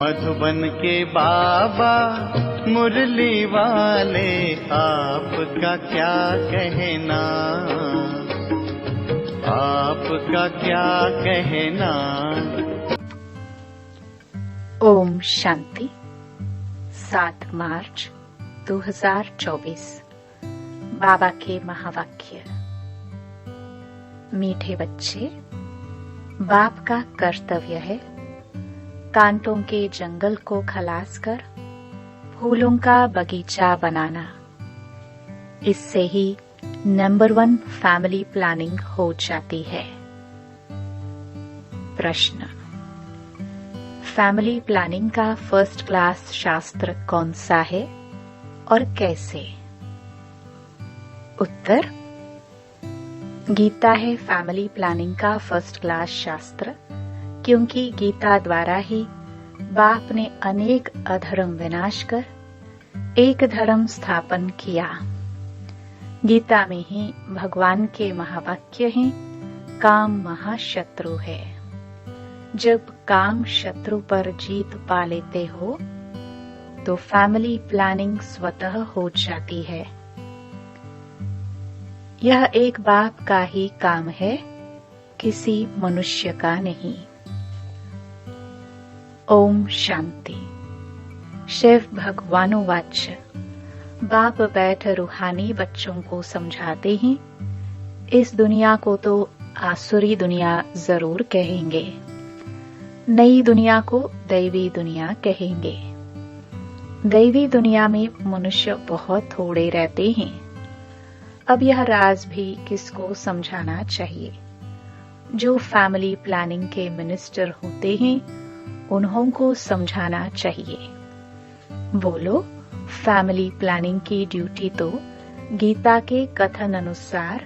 मधुबन के बाबा मुरली वाले, आपका क्या कहना, आपका क्या कहना। ओम शांति। 7 मार्च 2024। बाबा के महावाक्य। मीठे बच्चे, बाप का कर्तव्य है कांटों के जंगल को खलास कर फूलों का बगीचा बनाना। इससे ही नंबर 1 फैमिली प्लानिंग हो जाती है। प्रश्न: फैमिली प्लानिंग का फर्स्ट क्लास शास्त्र कौन सा है और कैसे? उत्तर: गीता है फैमिली प्लानिंग का फर्स्ट क्लास शास्त्र, क्योंकि गीता द्वारा ही बाप ने अनेक अधर्म विनाश कर एक धर्म स्थापन किया। गीता में ही भगवान के महावाक्य हैं, काम महाशत्रु है। जब काम शत्रु पर जीत पा लेते हो तो फैमिली प्लानिंग स्वतः हो जाती है। यह एक बाप का ही काम है, किसी मनुष्य का नहीं। ओम शांति। शिव भगवानुवाच। बाप बैठ रूहानी बच्चों को समझाते हैं, इस दुनिया को तो आसुरी दुनिया जरूर कहेंगे, नई दुनिया को दैवी दुनिया कहेंगे। दैवी दुनिया में मनुष्य बहुत थोड़े रहते हैं। अब यह राज भी किसको समझाना चाहिए? जो फैमिली प्लानिंग के मिनिस्टर होते हैं उन्हों को समझाना चाहिए। बोलो, फैमिली प्लानिंग की ड्यूटी तो गीता के कथन अनुसार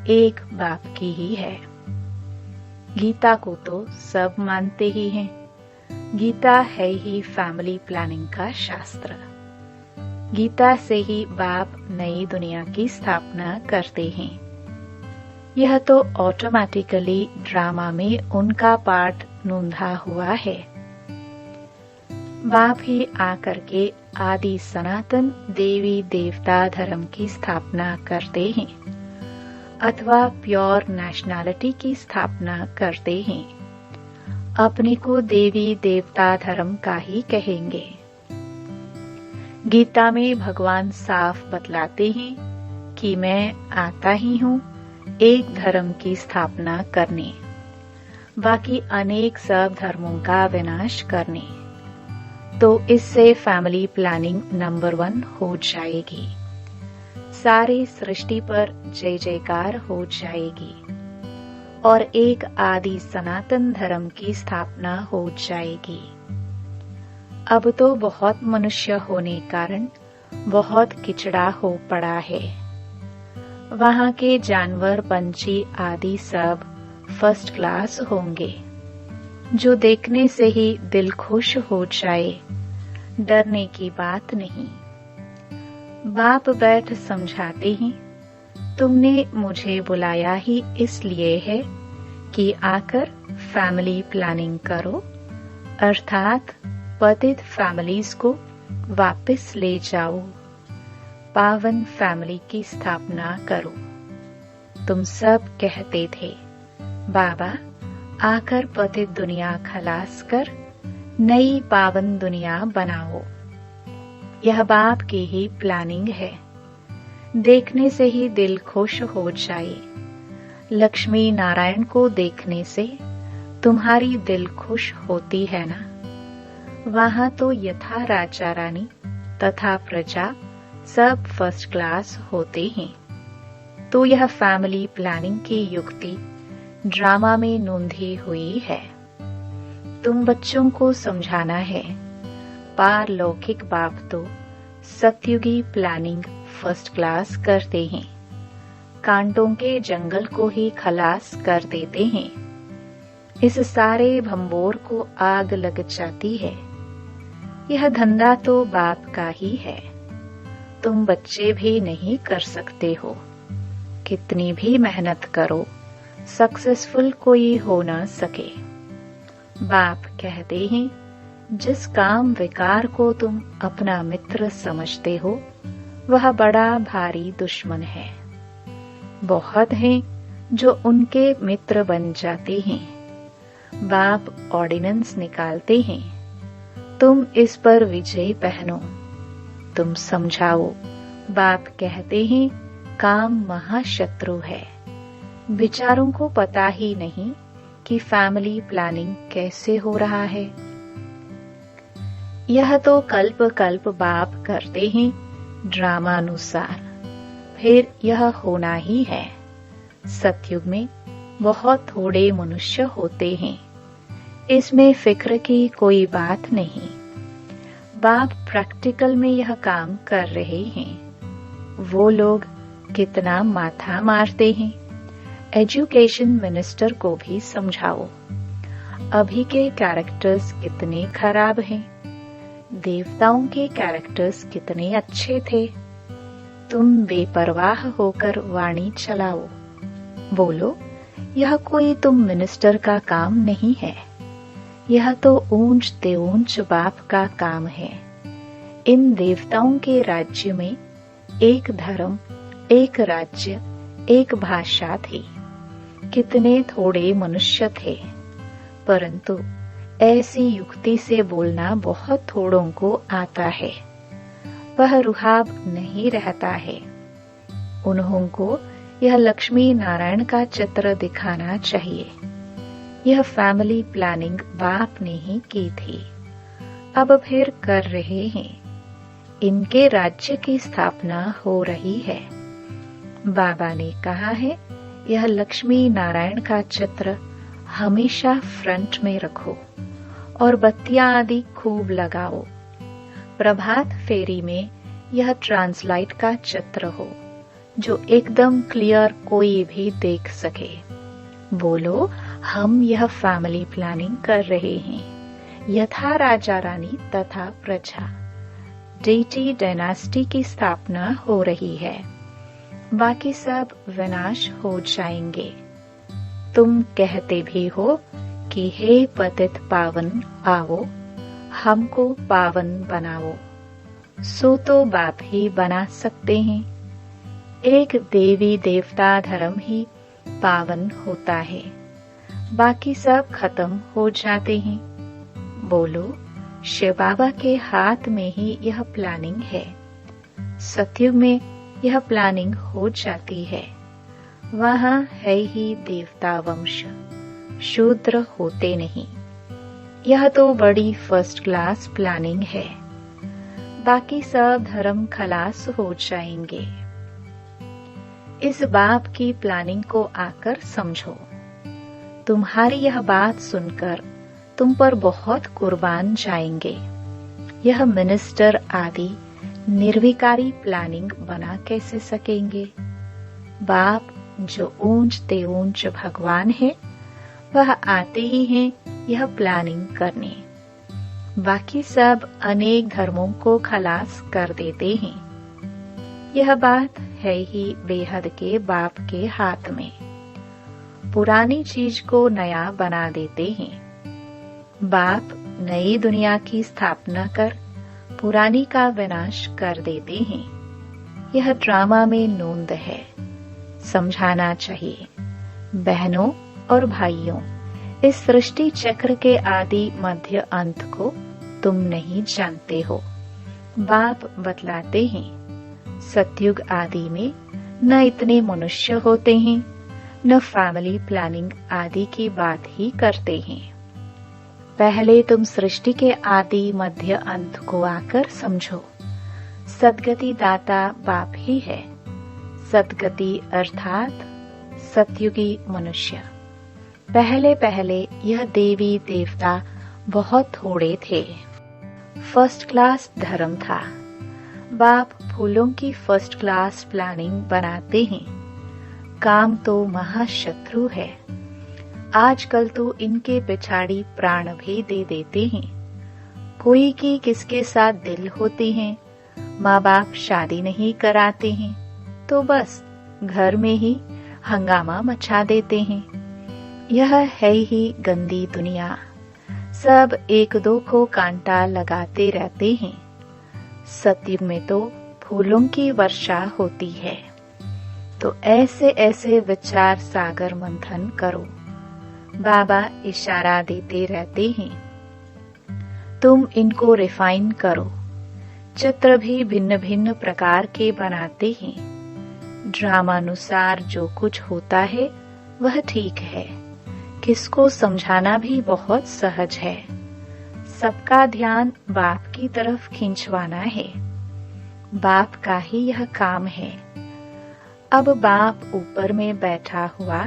एक बाप की ही है। गीता को तो सब मानते ही हैं। गीता है ही फैमिली प्लानिंग का शास्त्र। गीता से ही बाप नई दुनिया की स्थापना करते हैं। यह तो ऑटोमेटिकली ड्रामा में उनका पार्ट नोंधा हुआ है। बाप ही आकर के आदि सनातन देवी देवता धर्म की स्थापना करते हैं अथवा प्योर नेशनैलिटी की स्थापना करते हैं। अपने को देवी देवता धर्म का ही कहेंगे। गीता में भगवान साफ बतलाते हैं कि मैं आता ही हूँ एक धर्म की स्थापना करने, बाकी अनेक सब धर्मों का विनाश करने। तो इससे फैमिली प्लानिंग नंबर 1 हो जाएगी। सारी सृष्टि पर जय जयकार हो जाएगी और एक आदि सनातन धर्म की स्थापना हो जाएगी। अब तो बहुत मनुष्य होने कारण बहुत किचड़ा हो पड़ा है। वहाँ के जानवर पंछी आदि सब फर्स्ट क्लास होंगे, जो देखने से ही दिल खुश हो जाए, डरने की बात नहीं। बाप बैठ समझाते हैं, तुमने मुझे बुलाया ही इसलिए है कि आकर फैमिली प्लानिंग करो, अर्थात पतित फैमिलीज को वापस ले जाओ, पावन फैमिली की स्थापना करो। तुम सब कहते थे, बाबा आकर पतित दुनिया खलास कर नई पावन दुनिया बनाओ। यह बाप की ही प्लानिंग है। देखने से ही दिल खुश हो जाए। लक्ष्मी नारायण को देखने से तुम्हारी दिल खुश होती है ना? वहाँ तो यथा राजा रानी तथा प्रजा सब फर्स्ट क्लास होते हैं। तो यह फैमिली प्लानिंग की युक्ति ड्रामा में नोंधी हुई है। तुम बच्चों को समझाना है, पारलौकिक बाप तो सतयुगी प्लानिंग फर्स्ट क्लास करते हैं, कांटों के जंगल को ही खलास कर देते हैं। इस सारे भंबोर को आग लग जाती है। यह धंधा तो बाप का ही है। तुम बच्चे भी नहीं कर सकते हो। कितनी भी मेहनत करो, सक्सेसफुल कोई हो न सके। बाप कहते हैं, जिस काम विकार को तुम अपना मित्र समझते हो वह बड़ा भारी दुश्मन है। बहुत हैं जो उनके मित्र बन जाते हैं। बाप ऑर्डिनेंस निकालते हैं, तुम इस पर विजय पहनो, तुम समझाओ। बाप कहते हैं काम महाशत्रु है। विचारों को पता ही नहीं कि फैमिली प्लानिंग कैसे हो रहा है। यह तो कल्प कल्प बाप करते हैं ड्रामानुसार, फिर यह होना ही है। सतयुग में बहुत थोड़े मनुष्य होते हैं, इसमें फिक्र की कोई बात नहीं। बाप प्रैक्टिकल में यह काम कर रहे हैं। वो लोग कितना माथा मारते हैं। एजुकेशन मिनिस्टर को भी समझाओ, अभी के कैरेक्टर्स कितने खराब हैं, देवताओं के कैरेक्टर्स कितने अच्छे थे। तुम बेपरवाह होकर वाणी चलाओ, बोलो यह कोई तुम मिनिस्टर का काम नहीं है, यह तो ऊंच ते ऊंच बाप का काम है। इन देवताओं के राज्य में एक धर्म, एक राज्य, एक भाषा थी। कितने थोड़े मनुष्य थे, परंतु ऐसी युक्ति से बोलना बहुत थोड़ों को आता है। वह रुहाब नहीं रहता है। उन्हों को यह लक्ष्मी नारायण का चित्र दिखाना चाहिए। यह फैमिली प्लानिंग बाप ने ही की थी, अब फिर कर रहे हैं। इनके राज्य की स्थापना हो रही है। बाबा ने कहा है यह लक्ष्मी नारायण का चित्र हमेशा फ्रंट में रखो और बत्तियां आदि खूब लगाओ। प्रभात फेरी में यह ट्रांसलाइट का चित्र हो जो एकदम क्लियर कोई भी देख सके। बोलो हम यह फैमिली प्लानिंग कर रहे हैं, यथा राजा रानी तथा प्रजा। डेटी डायनास्टी की स्थापना हो रही है, बाकी सब विनाश हो जाएंगे। तुम कहते भी हो कि हे पतित पावन आओ, हमको पावन बनाओ। सो तो बाप ही बना सकते हैं। एक देवी देवता धर्म ही पावन होता है, बाकी सब खत्म हो जाते हैं। बोलो शिव बाबा के हाथ में ही यह प्लानिंग है। सतयुग में यह प्लानिंग हो जाती है। वहाँ है ही देवता वंश, शूद्र होते नहीं। यह तो बड़ी फर्स्ट क्लास प्लानिंग है, बाकी सब धर्म खलास हो जाएंगे। इस बाप की प्लानिंग को आकर समझो। तुम्हारी यह बात सुनकर तुम पर बहुत कुर्बान जाएंगे। यह मिनिस्टर आदि निर्विकारी प्लानिंग बना कैसे सकेंगे। बाप जो ऊंच ते ऊंच भगवान है, वह आते ही हैं यह प्लानिंग करने। बाकी सब अनेक धर्मों को खलास कर देते हैं। यह बात है ही बेहद के बाप के हाथ में। पुरानी चीज को नया बना देते हैं। बाप नई दुनिया की स्थापना कर पुरानी का विनाश कर देते हैं। यह ड्रामा में नोंद है, समझाना चाहिए। बहनों और भाइयों, इस सृष्टि चक्र के आदि मध्य अंत को तुम नहीं जानते हो। बाप बतलाते हैं सतयुग आदि में न इतने मनुष्य होते हैं, न फैमिली प्लानिंग आदि की बात ही करते हैं। पहले तुम सृष्टि के आदि मध्य अंत को आकर समझो। सदगति दाता बाप ही है। सदगति अर्थात सतयुगी मनुष्य। पहले पहले यह देवी देवता बहुत थोड़े थे। फर्स्ट क्लास धर्म था। बाप फूलों की फर्स्ट क्लास प्लानिंग बनाते हैं। काम तो महाशत्रु है। आजकल तो इनके पिछाड़ी प्राण भी दे देते हैं। कोई की किसके साथ दिल होते हैं। माँ बाप शादी नहीं कराते हैं तो बस घर में ही हंगामा मचा देते हैं। यह है ही गंदी दुनिया। सब एक दो को कांटा लगाते रहते हैं। सतयुग में तो फूलों की वर्षा होती है। तो ऐसे ऐसे विचार सागर मंथन करो। बाबा इशारा देते रहते हैं, तुम इनको रिफाइन करो। चित्र भी भिन्न भिन्न प्रकार के बनाते हैं। ड्रामानुसार जो कुछ होता है वह ठीक है। किसको समझाना भी बहुत सहज है। सबका ध्यान बाप की तरफ खींचवाना है। बाप का ही यह काम है। अब बाप ऊपर में बैठा हुआ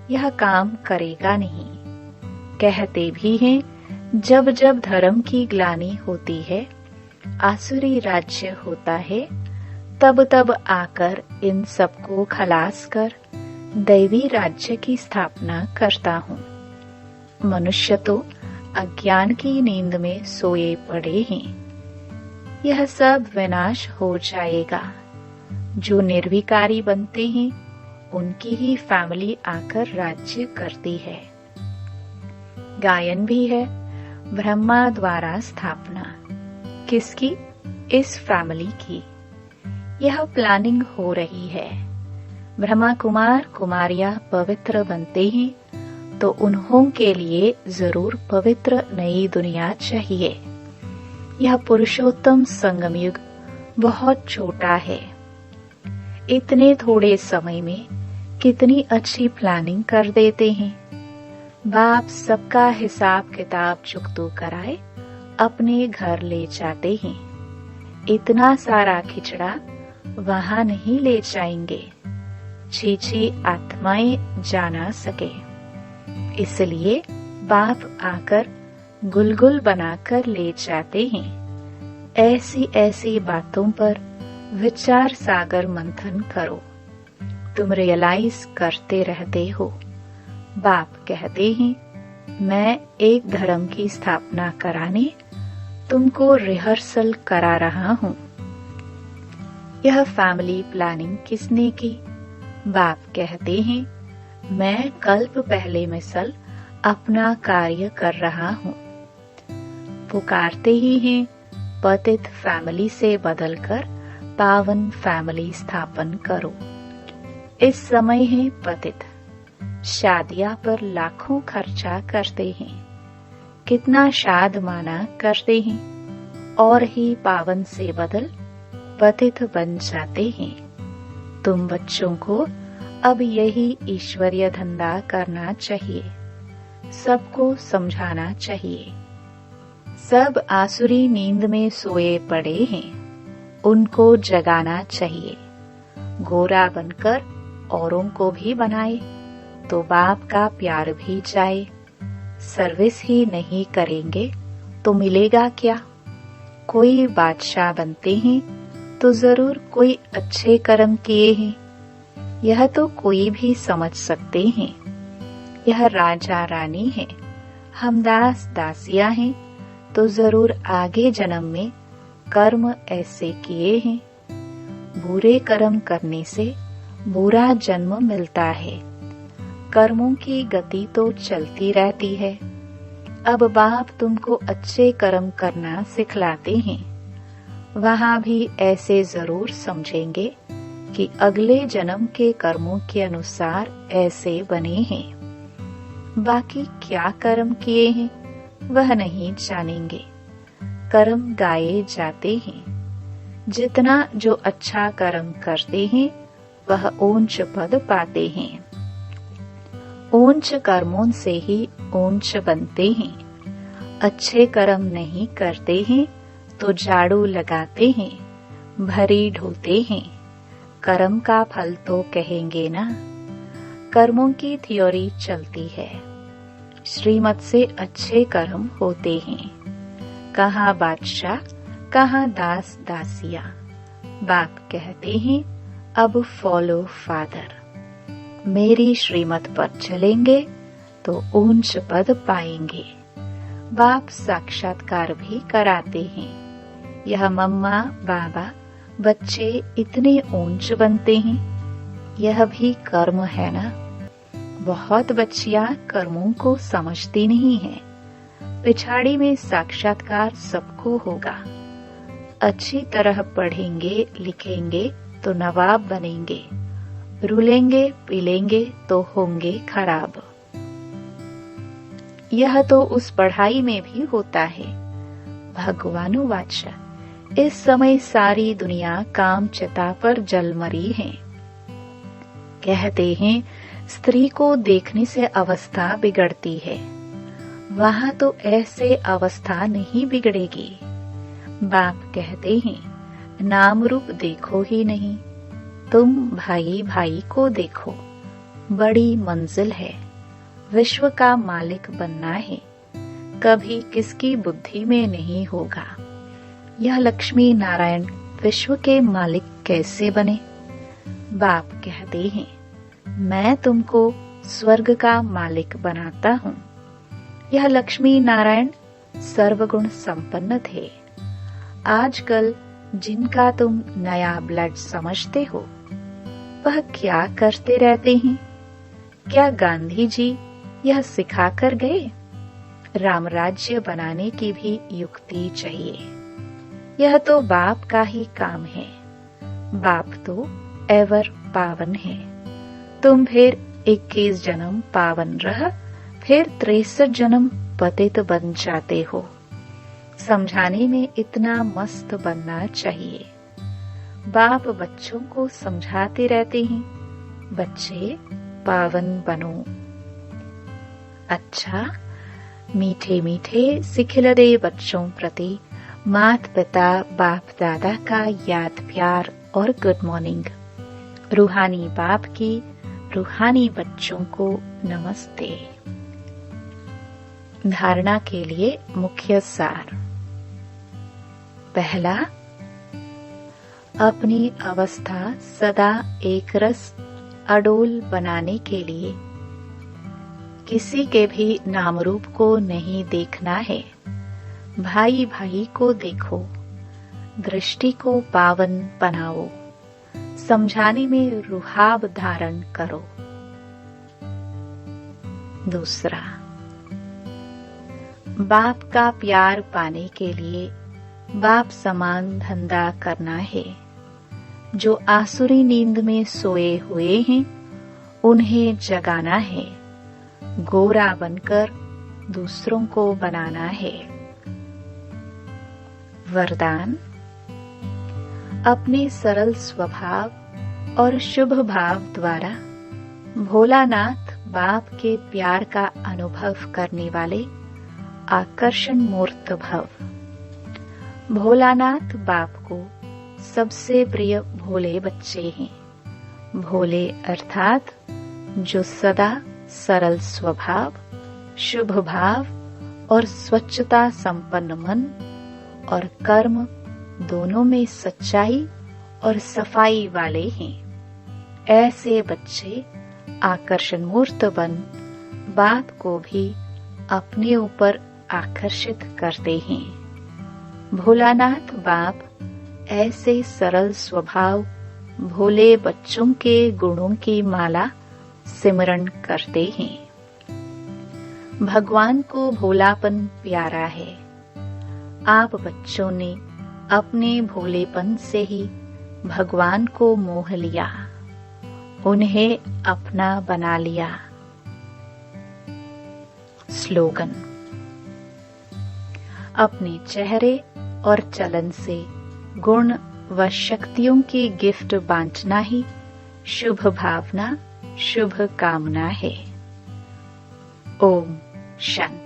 यह काम करेगा नहीं। कहते भी हैं जब जब धर्म की ग्लानि होती है, आसुरी राज्य होता है, तब तब आकर इन सबको खलास कर दैवी राज्य की स्थापना करता हूँ। मनुष्य तो अज्ञान की नींद में सोए पड़े हैं। यह सब विनाश हो जाएगा। जो निर्विकारी बनते हैं उनकी ही फैमिली आकर राज्य करती है। गायन भी है, ब्रह्मा द्वारा स्थापना। किसकी? इस फैमिली की। यह प्लानिंग हो रही है। ब्रह्मा कुमार कुमारियां पवित्र बनते हैं तो उन्हों के लिए जरूर पवित्र नई दुनिया चाहिए। यह पुरुषोत्तम संगम युग बहुत छोटा है। इतने थोड़े समय में कितनी अच्छी प्लानिंग कर देते हैं। बाप सबका हिसाब किताब चुकतो कराए अपने घर ले जाते हैं। इतना सारा खिचड़ा वहां नहीं ले जाएंगे, छी आत्माएं जा ना सके। इसलिए बाप आकर गुलगुल बनाकर ले जाते हैं। ऐसी ऐसी बातों पर विचार सागर मंथन करो। तुम रियलाइज करते रहते हो। बाप कहते हैं, मैं एक धर्म की स्थापना कराने तुमको रिहर्सल करा रहा हूँ। यह फैमिली प्लानिंग किसने की? बाप कहते हैं, मैं कल्प पहले मिसल अपना कार्य कर रहा हूँ। पुकारते ही हैं, पतित फैमिली से बदलकर पावन फैमिली स्थापन करो। इस समय है पतित। शादियां पर लाखों खर्चा करते हैं। कितना शाद माना करते हैं और ही पावन से बदल पतित बन जाते हैं। तुम बच्चों को अब यही ईश्वरीय धंधा करना चाहिए। सबको समझाना चाहिए। सब आसुरी नींद में सोए पड़े हैं, उनको जगाना चाहिए। गोरा बनकर औरों को भी बनाए तो बाप का प्यार भी जाए। सर्विस ही नहीं करेंगे तो मिलेगा क्या? कोई बादशाह बनते हैं तो जरूर कोई अच्छे कर्म किए हैं। यह तो कोई भी समझ सकते हैं। यह राजा रानी है, हम दास दासियां हैं तो जरूर आगे जन्म में कर्म ऐसे किए हैं। बुरे कर्म करने से बुरा जन्म मिलता है। कर्मों की गति तो चलती रहती है। अब बाप तुमको अच्छे कर्म करना सिखलाते हैं। वहां भी ऐसे जरूर समझेंगे कि अगले जन्म के कर्मों के अनुसार ऐसे बने हैं। बाकी क्या कर्म किए हैं वह नहीं जानेंगे। कर्म गाए जाते हैं। जितना जो अच्छा कर्म करते हैं वह ऊंच पद पाते हैं। ऊंच कर्मों से ही ऊंच बनते हैं। अच्छे कर्म नहीं करते हैं तो झाड़ू लगाते हैं, भरी ढोते हैं। कर्म का फल तो कहेंगे ना। कर्मों की थ्योरी चलती है। श्रीमत से अच्छे कर्म होते हैं। कहाँ बादशाह, कहाँ दास दासिया। बाप कहते हैं, अब फॉलो फादर। मेरी श्रीमत पर चलेंगे तो ऊंच पद पाएंगे। बाप साक्षात्कार भी कराते हैं। यह मम्मा बाबा बच्चे इतने ऊंच बनते हैं, यह भी कर्म है ना। बहुत बच्चियां कर्मों को समझती नहीं है। पिछाड़ी में साक्षात्कार सबको होगा। अच्छी तरह पढ़ेंगे लिखेंगे तो नवाब बनेंगे, रुलेंगे पिलेंगे तो होंगे खराब। यह तो उस पढ़ाई में भी होता है। भगवानुवाच, इस समय सारी दुनिया काम चिता पर जल मरी है। कहते हैं स्त्री को देखने से अवस्था बिगड़ती है, वहां तो ऐसे अवस्था नहीं बिगड़ेगी। बाप कहते हैं नाम रूप देखो ही नहीं, तुम भाई भाई को देखो। बड़ी मंजिल है, विश्व का मालिक बनना है, कभी किसकी बुद्धि में नहीं होगा। यह लक्ष्मी नारायण विश्व के मालिक कैसे बने? बाप कहते हैं मैं तुमको स्वर्ग का मालिक बनाता हूँ। यह लक्ष्मी नारायण सर्वगुण संपन्न थे। आजकल जिनका तुम नया ब्लड समझते हो, वह क्या करते रहते हैं? क्या गांधी जी यह सिखा कर गए? राम राज्य बनाने की भी युक्ति चाहिए। यह तो बाप का ही काम है। बाप तो एवर पावन है। तुम फिर 21 जन्म पावन रह, फिर 63 जन्म पतित बन जाते हो। समझाने में इतना मस्त बनना चाहिए। बाप बच्चों को समझाते रहते हैं, बच्चे पावन बनो। अच्छा, मीठे मीठे सिखिलरे बच्चों प्रति माता पिता बाप दादा का याद प्यार और गुड मॉर्निंग। रूहानी बाप की रूहानी बच्चों को नमस्ते। धारणा के लिए मुख्य सार। पहला, अपनी अवस्था सदा एक रस अडोल बनाने के लिए किसी के भी नाम रूप को नहीं देखना है। भाई भाई को देखो, दृष्टि को पावन बनाओ, समझाने में रुहाब धारण करो। दूसरा, बाप का प्यार पाने के लिए बाप समान धंधा करना है। जो आसुरी नींद में सोए हुए हैं, उन्हें जगाना है। गोरा बनकर दूसरों को बनाना है। वरदान, अपने सरल स्वभाव और शुभ भाव द्वारा भोलानाथ बाप के प्यार का अनुभव करने वाले आकर्षण मूर्त भव। भोलानाथ बाप को सबसे प्रिय भोले बच्चे हैं। भोले अर्थात जो सदा सरल स्वभाव, शुभ भाव और स्वच्छता संपन्न मन और कर्म दोनों में सच्चाई और सफाई वाले हैं। ऐसे बच्चे आकर्षण मूर्त बन बाप को भी अपने ऊपर आकर्षित करते हैं। भोलानाथ बाप ऐसे सरल स्वभाव भोले बच्चों के गुणों की माला सिमरण करते हैं। भगवान को भोलापन प्यारा है। आप बच्चों ने अपने भोलेपन से ही भगवान को मोह लिया, उन्हें अपना बना लिया। स्लोगन, अपने चेहरे और चलन से गुण व शक्तियों की गिफ्ट बांटना ही शुभ भावना, शुभ कामना है। ओम शांति।